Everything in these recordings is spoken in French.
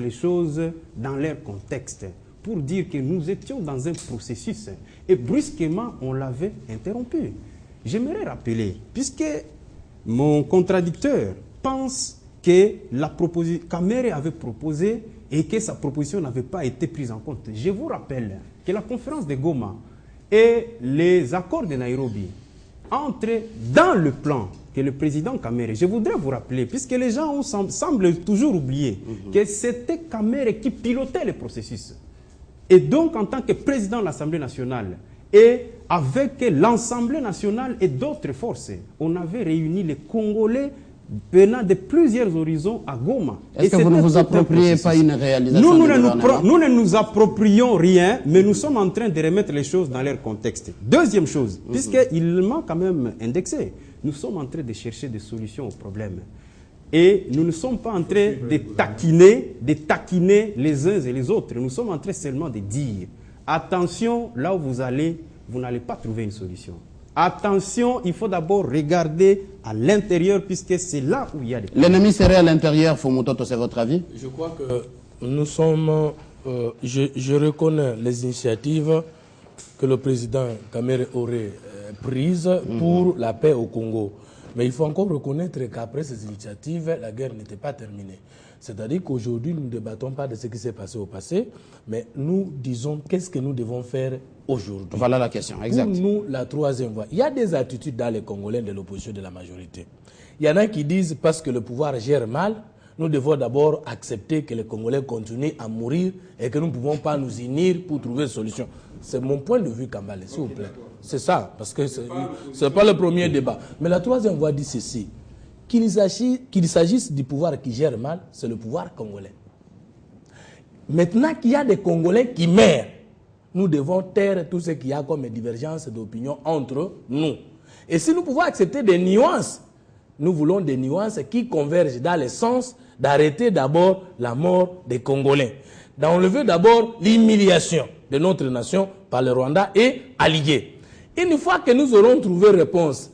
les choses dans leur contexte pour dire que nous étions dans un processus et brusquement on l'avait interrompu. J'aimerais rappeler, puisque mon contradicteur pense que la proposition Kamere avait proposé et que sa proposition n'avait pas été prise en compte. Je vous rappelle que la conférence de Goma et les accords de Nairobi entrent dans le plan que le président Kamere, je voudrais vous rappeler, puisque les gens semblent toujours oublier que c'était Kamere qui pilotait le processus. Et donc, en tant que président de l'Assemblée nationale, et avec l'Assemblée nationale et d'autres forces, on avait réuni les Congolais venant de plusieurs horizons à Goma. Est-ce que vous ne vous appropriez pas une réalisation nous ne nous approprions rien, mais nous sommes en train de remettre les choses dans leur contexte. Deuxième chose, puisqu'il manque quand même indexé, nous sommes en train de chercher des solutions aux problèmes. Et nous ne sommes pas en train de taquiner les uns et les autres. Nous sommes en train seulement de dire, attention, là où vous allez, vous n'allez pas trouver une solution. Attention, il faut d'abord regarder à l'intérieur, puisque c'est là où il y a des problèmes. L'ennemi serait à l'intérieur, Fumutoto, c'est votre avis? Je crois que nous sommes... je reconnais les initiatives que le président Kamere aurait prises pour la paix au Congo. Mais il faut encore reconnaître qu'après ces initiatives, la guerre n'était pas terminée. C'est-à-dire qu'aujourd'hui, nous ne débattons pas de ce qui s'est passé au passé, mais nous disons qu'est-ce que nous devons faire aujourd'hui. Voilà la question, exact. Pour nous, la troisième voie. Il y a des attitudes dans les Congolais de l'opposition de la majorité. Il y en a qui disent parce que le pouvoir gère mal, nous devons d'abord accepter que les Congolais continuent à mourir et que nous ne pouvons pas nous unir pour trouver une solution. C'est mon point de vue, Kambale, s'il vous plaît. C'est ça, parce que ce n'est pas le premier débat. Mais la troisième voie dit ceci. Qu'il s'agisse du pouvoir qui gère mal, c'est le pouvoir congolais. Maintenant qu'il y a des Congolais qui meurent, nous devons taire tout ce qu'il y a comme divergence d'opinion entre nous. Et si nous pouvons accepter des nuances, nous voulons des nuances qui convergent dans le sens d'arrêter d'abord la mort des Congolais, d'enlever d'abord l'humiliation de notre nation par le Rwanda et alliés. Une fois que nous aurons trouvé réponse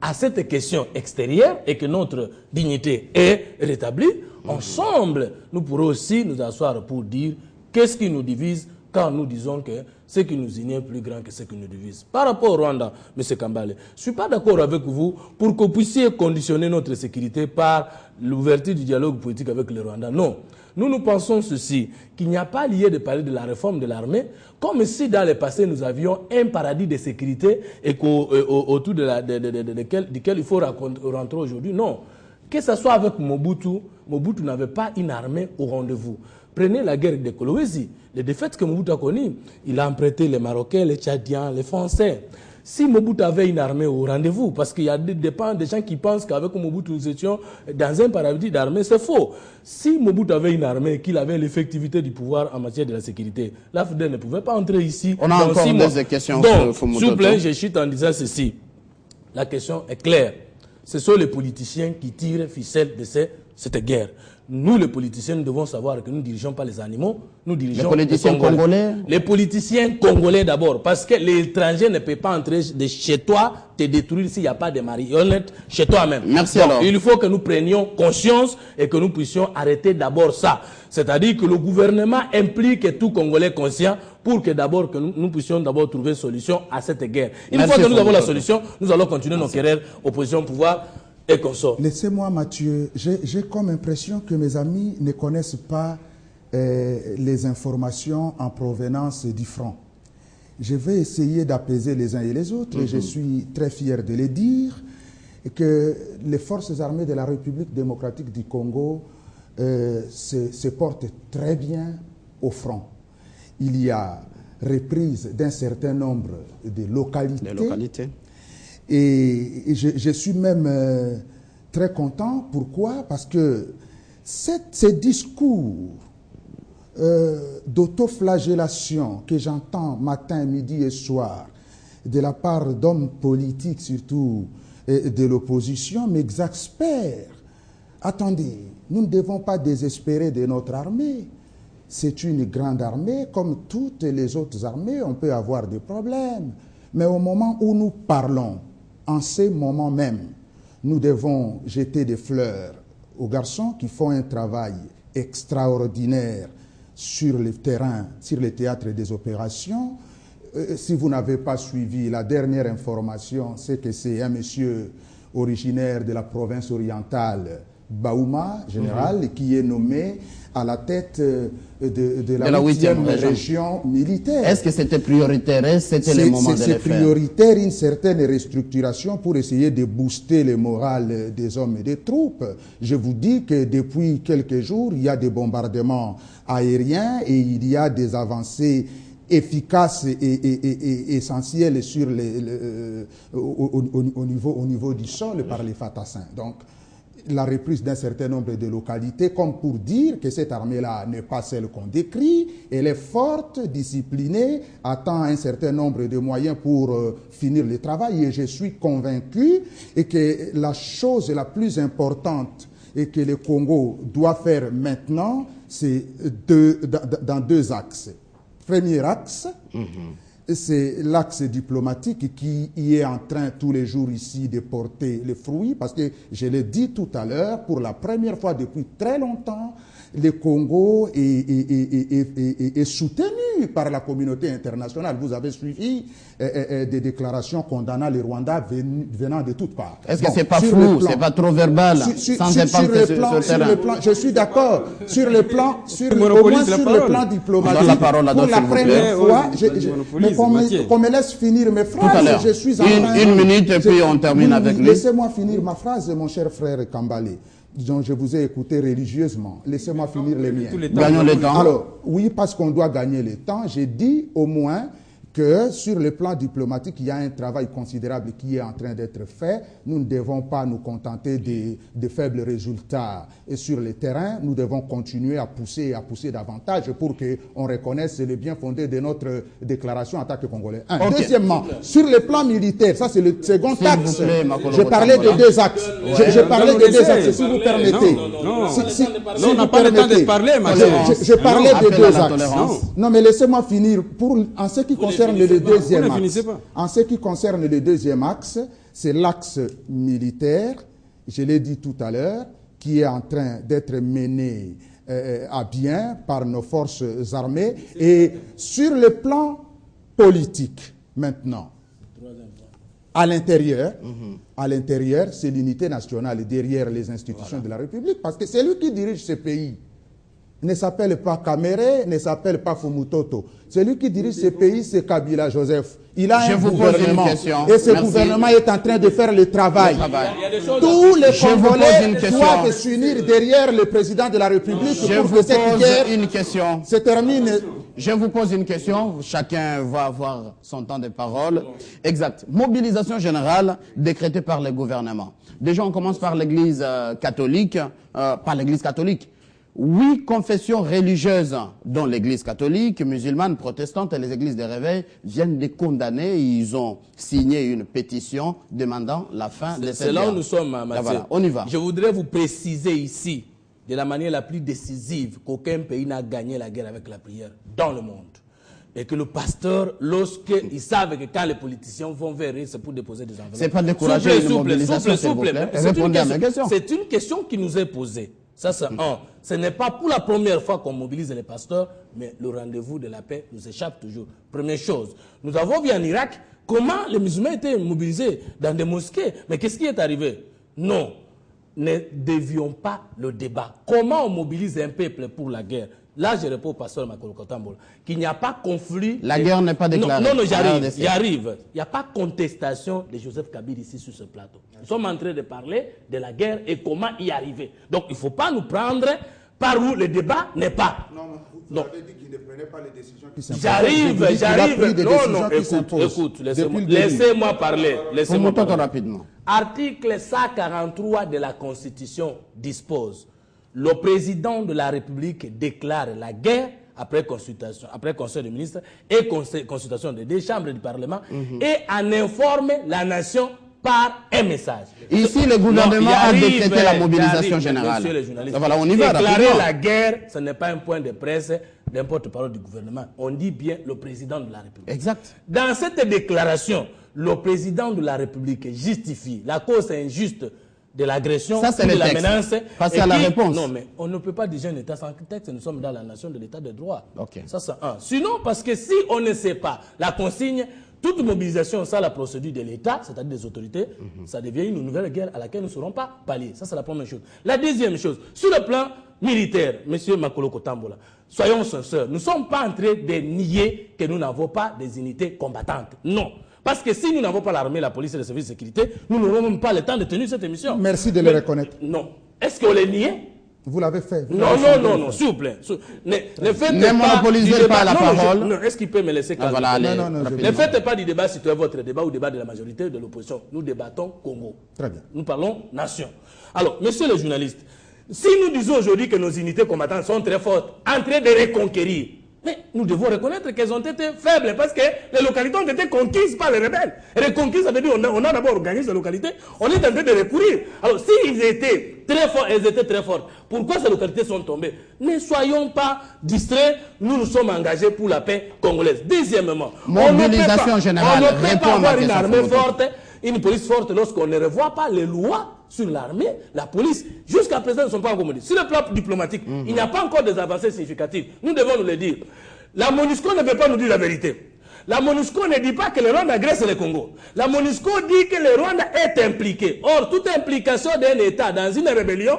à cette question extérieure et que notre dignité est rétablie, ensemble, nous pourrons aussi nous asseoir pour dire qu'est-ce qui nous divise quand nous disons que ce qui nous unit est plus grand que ce qui nous divise. Par rapport au Rwanda, M. Kambale, je ne suis pas d'accord avec vous pour que vous puissiez conditionner notre sécurité par l'ouverture du dialogue politique avec le Rwanda. Non. Nous pensons ceci, qu'il n'y a pas lieu de parler de la réforme de l'armée, comme si dans le passé nous avions un paradis de sécurité et autour duquel il faut rentrer aujourd'hui. Non. Que ce soit avec Mobutu, Mobutu n'avait pas une armée au rendez-vous. Prenez la guerre de Kolwezi, les défaites que Mobutu a connues. Il a emprunté les Marocains, les Tchadiens, les Français. Si Mobutu avait une armée au rendez-vous, parce qu'il y a des gens qui pensent qu'avec Mobutu nous étions dans un paradis d'armée, c'est faux. Si Mobutu avait une armée, qu'il avait l'effectivité du pouvoir en matière de la sécurité, l'AFDEL ne pouvait pas entrer ici. On a encore des questions. Donc, s'il vous plaît, je chute en disant ceci. La question est claire. Ce sont les politiciens qui tirent ficelle de cette guerre. Nous, les politiciens, nous devons savoir que nous ne dirigeons pas les animaux, nous dirigeons les politiciens congolais. Les politiciens congolais d'abord, parce que l'étranger ne peut pas entrer de chez toi, te détruire s'il n'y a pas de marionnettes chez toi-même. Merci. Donc, alors. il faut que nous prenions conscience et que nous puissions arrêter d'abord ça. C'est-à-dire que le gouvernement implique tout Congolais conscient pour que d'abord que nous puissions d'abord trouver une solution à cette guerre. Une fois que nous avons la solution, nous allons continuer nos querelles, opposition-pouvoir. Et laissez-moi, Mathieu, j'ai comme impression que mes amis ne connaissent pas les informations en provenance du front. Je vais essayer d'apaiser les uns et les autres, et je suis très fier de le dire, que les forces armées de la République démocratique du Congo se portent très bien au front. Il y a reprise d'un certain nombre de localités. Et je suis même très content. Pourquoi? Parce que ces discours d'autoflagellation que j'entends matin, midi et soir de la part d'hommes politiques, surtout de l'opposition, m'exaspèrent. Attendez, nous ne devons pas désespérer de notre armée. C'est une grande armée. Comme toutes les autres armées, on peut avoir des problèmes. Mais au moment où nous parlons, en ces moments même, nous devons jeter des fleurs aux garçons qui font un travail extraordinaire sur le terrain, sur les théâtres des opérations. Si vous n'avez pas suivi, la dernière information, c'est que c'est un monsieur originaire de la province orientale, Baouma, général, qui est nommé à la tête de la 8e région militaire. Est-ce que c'était prioritaire? C'était le moment de le faire? C'est prioritaire, une certaine restructuration pour essayer de booster le moral des hommes et des troupes. Je vous dis que depuis quelques jours, il y a des bombardements aériens et il y a des avancées efficaces et essentielles sur au niveau du sol par les Fantassins. Donc, la reprise d'un certain nombre de localités, comme pour dire que cette armée-là n'est pas celle qu'on décrit, elle est forte, disciplinée, attend un certain nombre de moyens pour finir le travail. Et je suis convaincu que la chose la plus importante et que le Congo doit faire maintenant, c'est dans deux axes. Premier axe, c'est l'axe diplomatique qui y est en train tous les jours ici de porter les fruits, parce que je l'ai dit tout à l'heure, pour la première fois depuis très longtemps, le Congo est soutenu par la communauté internationale. Vous avez suivi des déclarations condamnant le Rwanda venant de toutes parts. Est-ce que c'est pas flou, c'est pas trop verbal, sans impact sur le plan? Je suis d'accord. Sur le plan, au moins sur le plan diplomatique, la parole pour la première fois, qu'on me laisse finir mes phrases. Je suis une minute et puis on termine avec lui. Laissez-moi finir ma phrase, mon cher frère Kambale. Disons, je vous ai écouté religieusement. Laissez-moi finir les miens. Gagnons le temps. Alors, oui, parce qu'on doit gagner le temps. J'ai dit au moins que sur le plan diplomatique, il y a un travail considérable qui est en train d'être fait. Nous ne devons pas nous contenter de faibles résultats. Et sur le terrain, nous devons continuer à pousser davantage pour qu'on reconnaisse le bien fondé de notre déclaration en tant que Congolais. Okay. Deuxièmement, sur le plan militaire, ça c'est le second axe. Je parlais de deux axes. Je parlais de deux axes, si vous permettez. Non, on n'a pas le temps de parler, je parlais de deux axes. Non, mais laissez-moi finir. En ce qui concerne le deuxième axe, en ce qui concerne le deuxième axe, c'est l'axe militaire, je l'ai dit tout à l'heure, qui est en train d'être mené à bien par nos forces armées. Et sur le plan politique, maintenant, à l'intérieur, c'est l'unité nationale derrière les institutions de la République, parce que c'est lui qui dirige ce pays. Ne s'appelle pas Kamere, ne s'appelle pas Fumutoto. Celui qui dirige ce pays, c'est Kabila Joseph. Il a un gouvernement. Et ce gouvernement est en train de faire le travail. Tous les Congolais doivent s'unir derrière le président de la République pour que cette guerre se termine. Je vous pose une question. Chacun va avoir son temps de parole. Exact. Mobilisation générale décrétée par le gouvernement. Déjà, on commence par l'Église catholique. Par l'Église catholique. 8 confessions religieuses, dont l'Église catholique, musulmane, protestante et les églises de réveil, viennent de condamner. Ils ont signé une pétition demandant la fin de cette guerre. C'est là où nous sommes, Mathieu. Voilà, on y va. Je voudrais vous préciser ici, de la manière la plus décisive, qu'aucun pays n'a gagné la guerre avec la prière dans le monde. Et que le pasteur, lorsqu'ils savent que quand les politiciens vont vers eux, c'est pour déposer des enveloppes. C'est pas décourager une mobilisation, s'il vous plaît. Répondez à ma question. C'est une question qui nous est posée. Ça, c'est un. Ce n'est pas pour la première fois qu'on mobilise les pasteurs, mais le rendez-vous de la paix nous échappe toujours. Première chose, nous avons vu en Irak comment les musulmans étaient mobilisés dans des mosquées. Mais qu'est-ce qui est arrivé? Non, ne dévions pas le débat. Comment on mobilise un peuple pour la guerre? Là, je réponds au pasteur Makolo Kotambola qu'il n'y a pas conflit. La guerre n'est pas déclarée. Non, j'arrive. Il arrive. Il n'y a pas contestation de Joseph Kabila ici sur ce plateau. Nous sommes en train de parler de la guerre et comment y arriver. Donc, il ne faut pas nous prendre par où le débat n'est pas. Vous avez dit qu'il ne prenait pas les décisions qui s'imposent. J'arrive. Non, écoute, laissez-moi parler. Laissez-moi parler rapidement. Article 143 de la Constitution dispose: le président de la République déclare la guerre après consultation, après conseil des ministres et consultation des deux chambres du Parlement et en informe la nation par un message. Ici, le gouvernement a décrété la mobilisation générale. Voilà, on y va. Déclarer la guerre, ce n'est pas un point de presse d'un porte-parole du gouvernement. On dit bien le président de la République. Exact. Dans cette déclaration, le président de la République justifie la cause injuste de l'agression, Ça, c'est de le la texte. menace. Passez et à la réponse. Non, mais on ne peut pas diriger un État sans texte. Nous sommes dans la nation de l'État de droit. Ok. Ça, c'est un. Sinon, parce que si on ne sait pas la consigne, toute mobilisation sans la procédure de l'État, c'est-à-dire des autorités, ça devient une nouvelle guerre à laquelle nous ne serons pas palliés. Ça, c'est la première chose. La deuxième chose, sur le plan militaire, M. Makolo Kotambola, soyons sincères, nous ne sommes pas en train de nier que nous n'avons pas des unités combattantes. Non. Parce que si nous n'avons pas l'armée, la police et les services de sécurité, nous n'aurons même pas le temps de tenir cette émission. Merci de le reconnaître. Non. Est-ce qu'on les niait? Vous l'avez fait. Non, s'il vous plaît. Ne faites Ne pas monopolisez du débat. pas la parole. Non, est-ce qu'il peut me laisser calmer? Voilà, allez, Non, Ne faites pas du débat citoyen votre débat ou débat de la majorité de l'opposition. Nous débattons Congo. Très bien. Nous parlons nation. Alors, messieurs les journalistes, si nous disons aujourd'hui que nos unités combattantes sont très fortes, en train de reconquérir, mais nous devons reconnaître qu'elles ont été faibles parce que les localités ont été conquises par les rebelles. Et reconquises, ça veut dire qu'on a d'abord gagné ces localités, on est en train de recourir. Alors, s'ils étaient très forts, elles étaient très fortes, pourquoi ces localités sont tombées? Ne soyons pas distraits, nous nous sommes engagés pour la paix congolaise. Deuxièmement, Mobilisation générale. on ne peut Réponds pas à ma avoir une question, armée Foucault. forte, une police forte lorsqu'on ne revoit pas les lois sur l'armée, la police. Jusqu'à présent, ils ne sont pas encore modifiés. Sur le plan diplomatique, il n'y a pas encore des avancées significatives. Nous devons nous le dire. La MONUSCO ne veut pas nous dire la vérité. La MONUSCO ne dit pas que le Rwanda agresse le Congo. La MONUSCO dit que le Rwanda est impliqué. Or, toute implication d'un État dans une rébellion,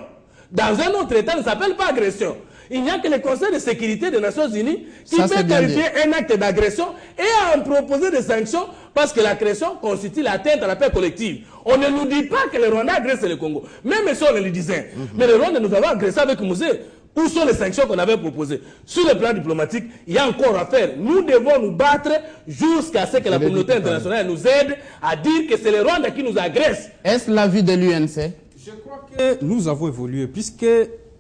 dans un autre État, ne s'appelle pas agression. Il n'y a que le Conseil de sécurité des Nations Unies qui Ça, peut c'est bien qualifier dit. un acte d'agression et en proposer des sanctions parce que l'agression constitue l'atteinte à la paix collective. On ne nous dit pas que le Rwanda agresse le Congo. Même si on le disait. Mais le Rwanda nous avait agressé avec Mouzé. Où sont les sanctions qu'on avait proposées? Sur le plan diplomatique, il y a encore à faire. Nous devons nous battre jusqu'à ce que la communauté internationale nous aide à dire que c'est le Rwanda qui nous agresse. Est-ce l'avis de l'UNC? Je crois que nous avons évolué, puisque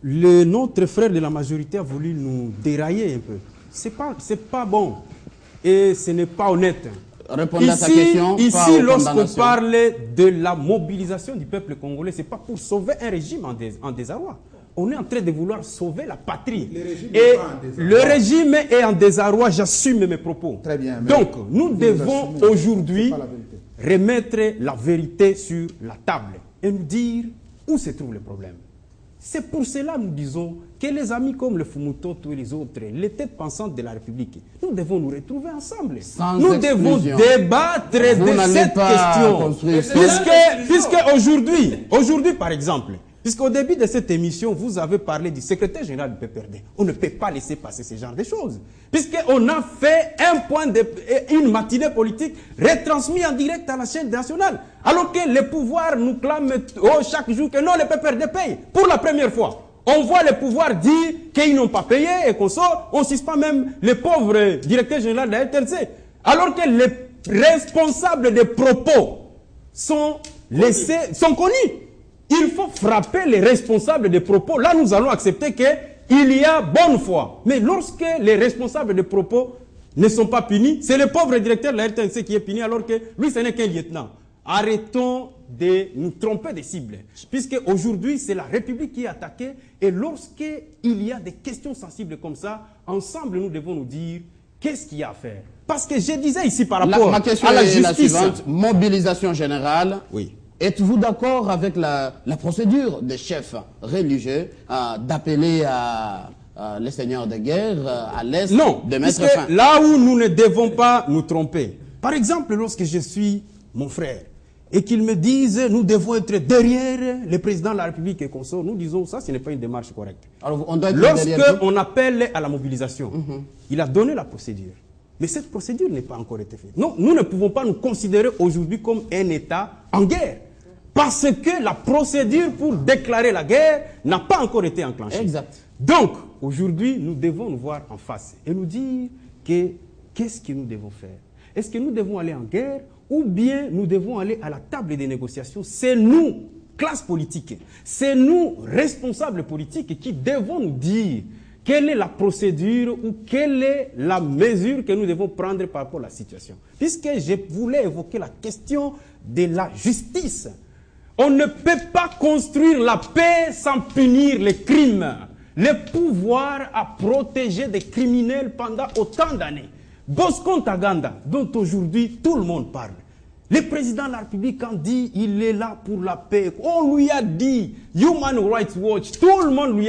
notre frère de la majorité a voulu nous dérailler un peu. C'est pas bon et ce n'est pas honnête. Répondez à sa question. Ici, lorsqu'on parle de la mobilisation du peuple congolais, ce n'est pas pour sauver un régime en désarroi. On est en train de vouloir sauver la patrie. Et le régime est en désarroi, j'assume mes propos. Très bien. Donc, nous devons aujourd'hui remettre la vérité sur la table et nous dire où se trouve le problème. C'est pour cela que nous disons que les amis comme le Fumutoto et les autres, les têtes pensantes de la République, nous devons nous retrouver ensemble. Nous devons débattre de cette question. Puisque aujourd'hui par exemple, puisqu'au début de cette émission, vous avez parlé du secrétaire général du PPRD. On ne peut pas laisser passer ce genre de choses. Puisqu'on a fait une matinée politique retransmise en direct à la chaîne nationale. Alors que les pouvoirs nous clament chaque jour que non, le PPRD paye. Pour la première fois. On voit les pouvoirs dire qu'ils n'ont pas payé et qu'on sort. On suspend même les pauvres directeurs généraux de la RTNC. Alors que les responsables des propos sont connus. Il faut frapper les responsables des propos. Là, nous allons accepter qu'il y a bonne foi. Mais lorsque les responsables des propos ne sont pas punis, c'est le pauvre directeur de la RTNC qui est puni alors que lui, ce n'est qu'un lieutenant. Arrêtons de nous tromper des cibles. Puisque aujourd'hui, c'est la République qui est attaquée. Et lorsqu'il y a des questions sensibles comme ça, ensemble, nous devons nous dire qu'est-ce qu'il y a à faire. Parce que je disais ici par rapport ma question à la est justice. la suivante. Mobilisation générale. Oui. Êtes-vous d'accord avec la procédure des chefs religieux d'appeler les seigneurs de guerre à l'Est de mettre fin? Là où nous ne devons pas nous tromper. Par exemple, lorsque je suis mon frère et qu'ils me disent nous devons être derrière le président de la République et qu'on sort, nous disons ça, ce n'est pas une démarche correcte. Alors, on doit être lorsqu'on appelle à la mobilisation, il a donné la procédure. Mais cette procédure n'est pas encore été faite. Non, nous ne pouvons pas nous considérer aujourd'hui comme un État en guerre. Parce que la procédure pour déclarer la guerre n'a pas encore été enclenchée. Exact. Donc, aujourd'hui, nous devons nous voir en face et nous dire qu'est-ce que nous devons faire. Est-ce que nous devons aller en guerre ou bien nous devons aller à la table des négociations? C'est nous, classe politique, c'est nous, responsables politiques, qui devons nous dire quelle est la procédure ou quelle est la mesure que nous devons prendre par rapport à la situation. Puisque je voulais évoquer la question de la justice. On ne peut pas construire la paix sans punir les crimes. Le pouvoir a protégé des criminels pendant autant d'années. Bosco Ntaganda, dont aujourd'hui tout le monde parle, Le président de la République, quand dit il est là pour la paix, on lui a dit, Human Rights Watch, tout le monde lui a